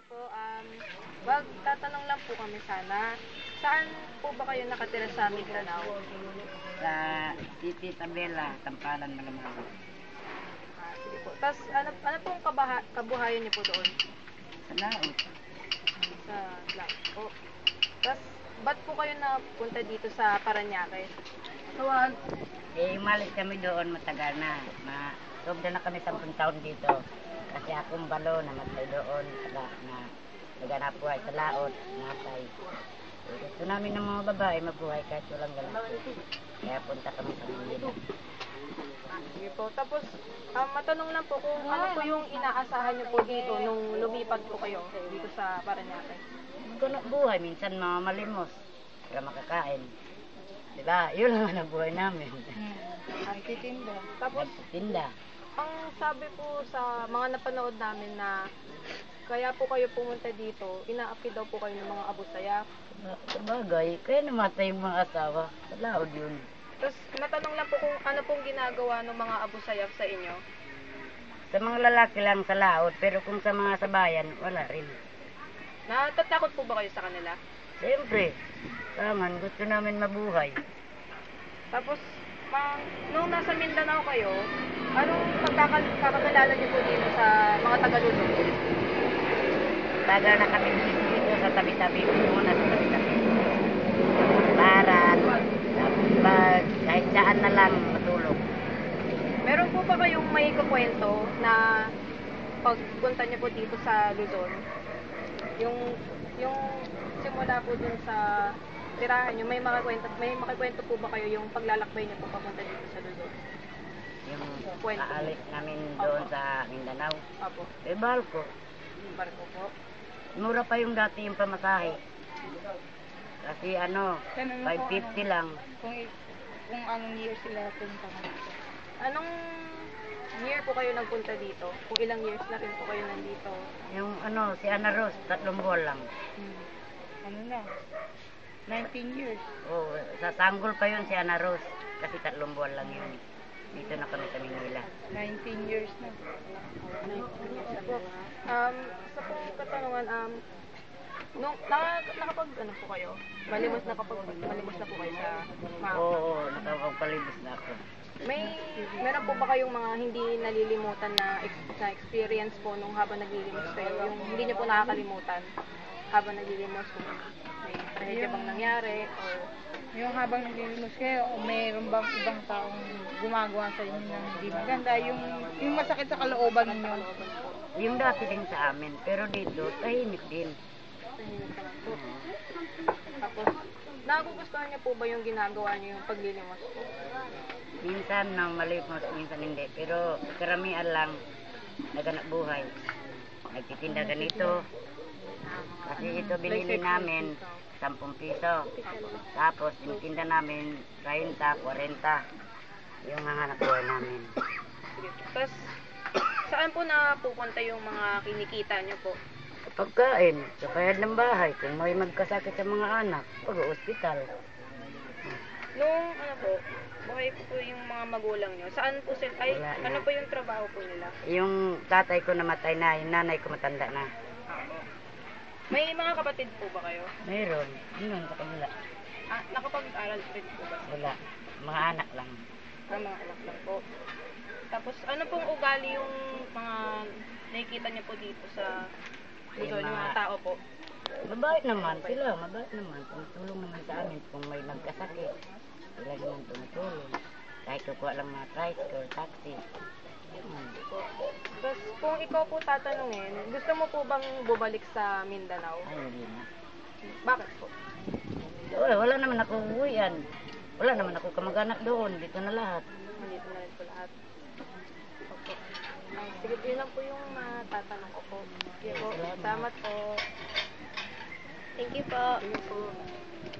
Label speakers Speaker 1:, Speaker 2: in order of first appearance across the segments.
Speaker 1: po, tatanong lang po kami sana. Saan po ba kayo nakatira sa Mindanao?
Speaker 2: Sa City Tabela, Tampalan, Malamang.
Speaker 1: Sige po. Tapos, ano pong kabuhayan niyo po doon?
Speaker 2: Sa laot.
Speaker 1: Sa Black po. Tapos, ba't po kayo napunta dito sa Parañaque?
Speaker 2: Tuwan. Umalis kami doon matagal na. Sobra na kami 10 taon dito. Kasi akong balo namatay doon. Na naganap buhay sa laot. Natay. Gusto namin ng mga babae mabuhay kahit walang ganap. Kaya punta kami sa Manila.
Speaker 1: Sige po. Tapos, matanong lang po kung ano po yung inaasahan niyo po dito nung lumipat po kayo dito sa Parañaque.
Speaker 2: Ganap buhay. Minsan mga malimos. Para makakain. Diba? Yun lang ang buhay namin.
Speaker 1: Nagtitinda. Tapos,
Speaker 2: Nagtitinda.
Speaker 1: ang sabi po sa mga napanood namin na kaya po kayo pumunta dito, inaapi daw po kayo ng mga abusaya.
Speaker 2: Sa bagay, kaya namatay yung mga asawa. Sa laod yun.
Speaker 1: Tapos, matanong lang po kung ano pong ginagawa ng mga abusayaf sa inyo.
Speaker 2: Sa mga lalaki lang sa laod, pero kung sa mga sabayan, wala rin.
Speaker 1: Natatakot po ba kayo sa kanila?
Speaker 2: Siyempre, tangan, gusto namin mabuhay.
Speaker 1: Tapos, nung nasa Mindanao kayo, anong pagkakakalala niyo po dito sa mga Tagalulong?
Speaker 2: Tagal na kami dito sa tabi-tabi, muna sa tabi-tabi. Barat, tapos kahit saan na lang matulog.
Speaker 1: Meron po ba kayong may kukwento na pagpunta niyo po dito sa Luzon? Yung simula po dun sa tirahan niyo, may makakwento po ba kayo yung paglalakbay niyo po papunta dito sa Luzon?
Speaker 2: Yung
Speaker 1: Kwento.
Speaker 2: aalis namin doon sa Mindanao.
Speaker 1: Apo,
Speaker 2: Barko.
Speaker 1: barko po.
Speaker 2: Mura pa yung dati yung pamasahe. Kasi 550 lang.
Speaker 1: Kung anong year sila punta dito. Anong year po kayo nagpunta dito? Kung ilang years na rin po kayo nandito?
Speaker 2: Yung si Ana Rose, 3 buwan lang.
Speaker 1: Ano na? 19 years.
Speaker 2: Oh, sa Tanggol pa yun si Ana Rose. Kasi 3 buwan lang yun. Dito na kami sa Manila.
Speaker 1: 19 years na. 19 years na po. Sa pong katanungan, nung nakapag ano po kayo? Malimos na po kayo sa mga...
Speaker 2: Oo, nakapagpalibos na ako.
Speaker 1: Meron po ba kayong mga hindi nalilimutan na experience po nung habang naglilimos kayo? Yung hindi niyo po nakakalimutan habang naglilimos kung may trahedya bang nangyari or
Speaker 3: yung habang naglilimos kayo, o mayroon bang ibang taong gumagawa sa inyo ng hindi maganda, yung masakit sa kalooban ninyo?
Speaker 2: Yung dati din sa amin, pero dito, tahimik din.
Speaker 1: tahimik naman po. Tapos, nagugustuhan niyo po ba yung ginagawa niyo yung paglilimos po?
Speaker 2: Minsan na malimos, minsan hindi. Pero karamihan lang, naganap buhay. Nagtitinda ganito. Kasi ito binili namin, 10 piso. Tapos, tinitinda namin, 30, 40. Yung hanap buhay namin.
Speaker 1: Tapos, saan po napupunta yung mga kinikita niyo po?
Speaker 2: Pagkain, sa bayad ng bahay, kung may magkasakit sa mga anak, pag-hospital.
Speaker 1: Nung buhay po yung mga magulang niyo, saan po sila, ano po yung trabaho po nila?
Speaker 2: Yung tatay ko namatay na, yung nanay ko matanda na.
Speaker 1: May mga kapatid po ba kayo?
Speaker 2: Meron, yun sa kanila.
Speaker 1: Nakapag-aral rin po ba?
Speaker 2: Wala, mga anak lang.
Speaker 1: Mga anak lang po. Tapos, ano pong ugali yung mga nakikita niyo po dito sa Luzon, yung mga tao po?
Speaker 2: Mabait naman sila, mabait naman. Tumutulong naman sa amin kung may nagkasakit. Sila naman tumutulong. Kahit kukuha lang mga tricycle, taxi.
Speaker 1: Tapos, kung ikaw po tatanungin, gusto mo po bang bumalik sa Mindanao?
Speaker 2: Ay, hindi na.
Speaker 1: Bakit po?
Speaker 2: Wala naman ako uwian. Wala naman ako kamag-anak doon. Dito na lahat.
Speaker 1: Nandito na rin po lahat. Opo. Sige, yun lang po yung tatanong ko po. Sige po. Salamat po. Thank you po. Sige po.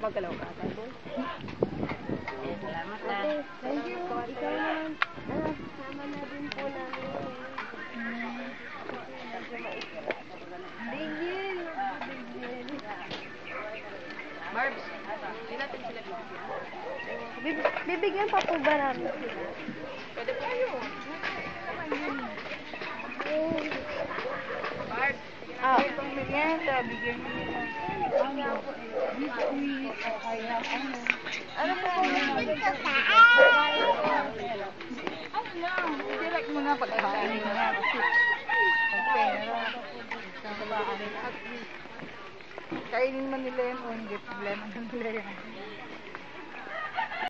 Speaker 1: Magalaw ka, Tandol.
Speaker 2: Salamat na.
Speaker 3: Thank you. Ikaw naman. Sama na din po namin. Bigil.
Speaker 1: Barbs, hindi natin sila bibigyan.
Speaker 3: Bibigyan pa po ba namin?
Speaker 1: Pwede po kayo. Barbs,
Speaker 3: Ah. Yan, bigyan mo nila. Biscuit, o kaya ano. Ano po yung ano lang, direct mo na pagkain mo na kasi ang pera. Kainin man nila yan o hindi problema nila yan.